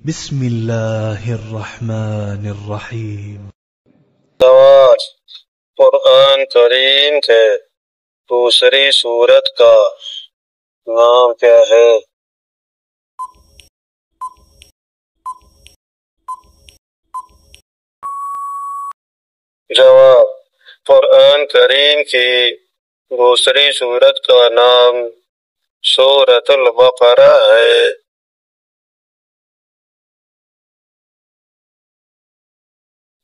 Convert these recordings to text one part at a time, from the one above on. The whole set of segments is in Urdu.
بسم الله الرحمن الرحيم. سوال: قرآن کریم کے دوسری سورت کا نام کیا ہے؟ جواب: قرآن کریم کی دوسری سورت کا نام سورۃ البقرہ ہے۔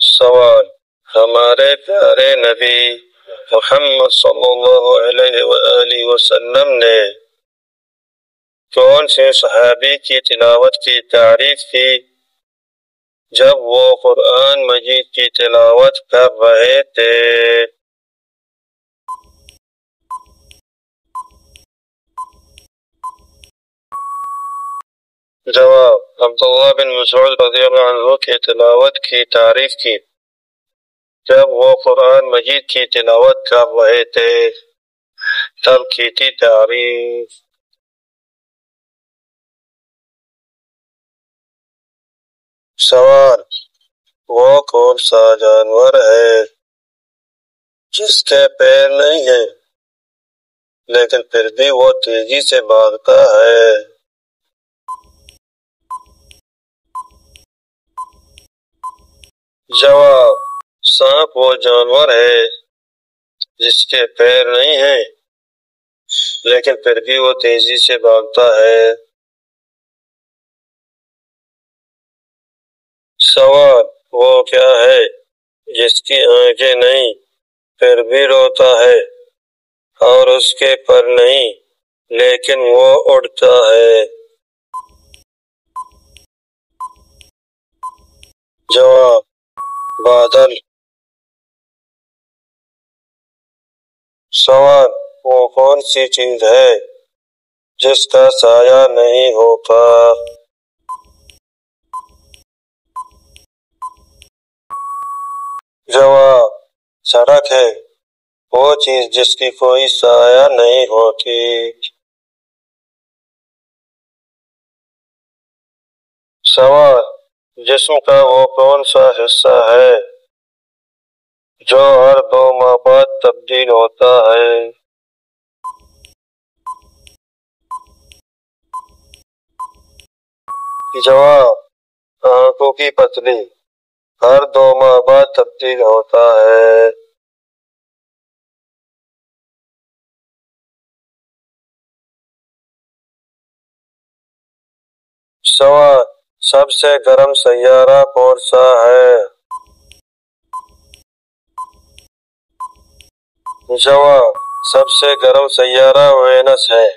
سوال: ہمارے پیارے نبی محمد صلی اللہ علیہ وآلہ وسلم نے کون سے صحابی کی تلاوت کی تعریف کی جب وہ قرآن مجید کی تلاوت کر رہے تھے؟ جواب: عبداللہ بن مسعود رضی اللہ عنہ کی تلاوت کی تعریف کی جب وہ قرآن مجید کی تلاوت کر رہے تھے تب کی تھی تعریف۔ سوال: وہ کون سا جانور ہے جس کے پیر نہیں ہیں لیکن پھر بھی وہ تیزی سے بھاگتا ہے؟ جواب: سانپ وہ جانور ہے جس کے پیر نہیں ہیں لیکن پھر بھی وہ تیزی سے بھاگتا ہے۔ سوال: وہ کیا ہے جس کی آنکھیں نہیں پھر بھی روتا ہے اور اس کے پر نہیں لیکن وہ اڑتا ہے؟ جواب: بادل۔ سوال: وہ کون سی چیز ہے جس کا سایہ نہیں ہوتا؟ جواب: سڑک ہے، وہ چیز جس کی کوئی سایہ نہیں ہوتی۔ سوال: جسم کا وہ کون سا حصہ ہے جو ہر 2 ماہ بعد تبدیل ہوتا ہے؟ جواب: آنکھوں کی پتلی ہر 2 ماہ بعد تبدیل ہوتا ہے۔ سوال: سب سے گرم سیارہ کون سا ہے؟ جواب: سب سے گرم سیارہ وینس ہے۔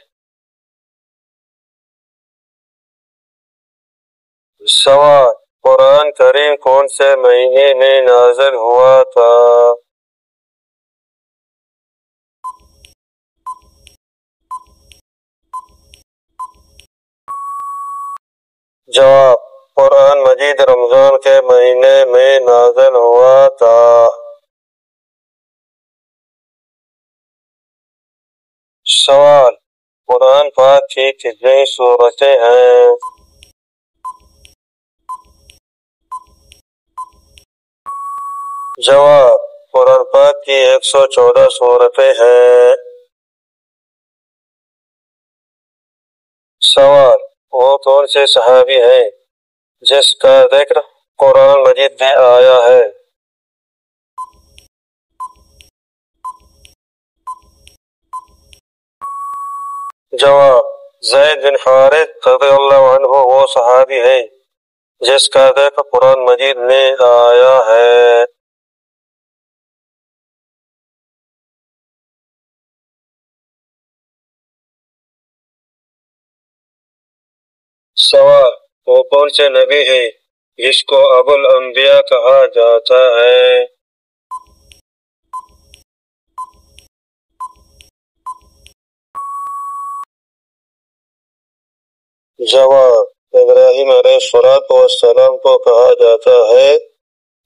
سوال: قرآن کریم کون سے مہینے میں نازل ہوا تھا؟ جواب: قرآن مجید رمضان کے مہینے میں نازل ہوا تھا۔ سوال: قرآن پاک کی کتنی سورتیں ہیں؟ جواب: قرآن پاک کی 114 سورتیں ہیں۔ سوال: وہ کون سے صحابی ہیں جس کا ذکر قرآن مجید میں آیا ہے؟ جواب: زید بن حارث رضی اللہ عنہ وہ صحابی ہے جس کا ذکر قرآن مجید میں آیا ہے۔ سوال: وہ کون سے نبی ہے جس کو ابو الانبیاء کہا جاتا ہے؟ جواب: ابراہیم علیہ السلام کو کہا جاتا ہے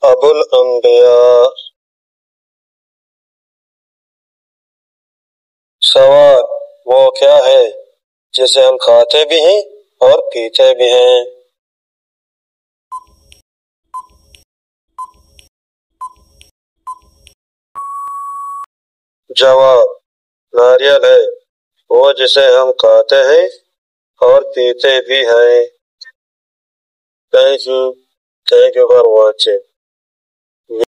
ابو الانبیاء۔ سوال: وہ کیا ہے جسے ہم کھاتے بھی ہیں اور پیتے بھی ہیں؟ جواب: ناریل ہے، وہ جسے ہم کھاتے ہیں اور پیتے بھی ہیں۔ Thank you for watching.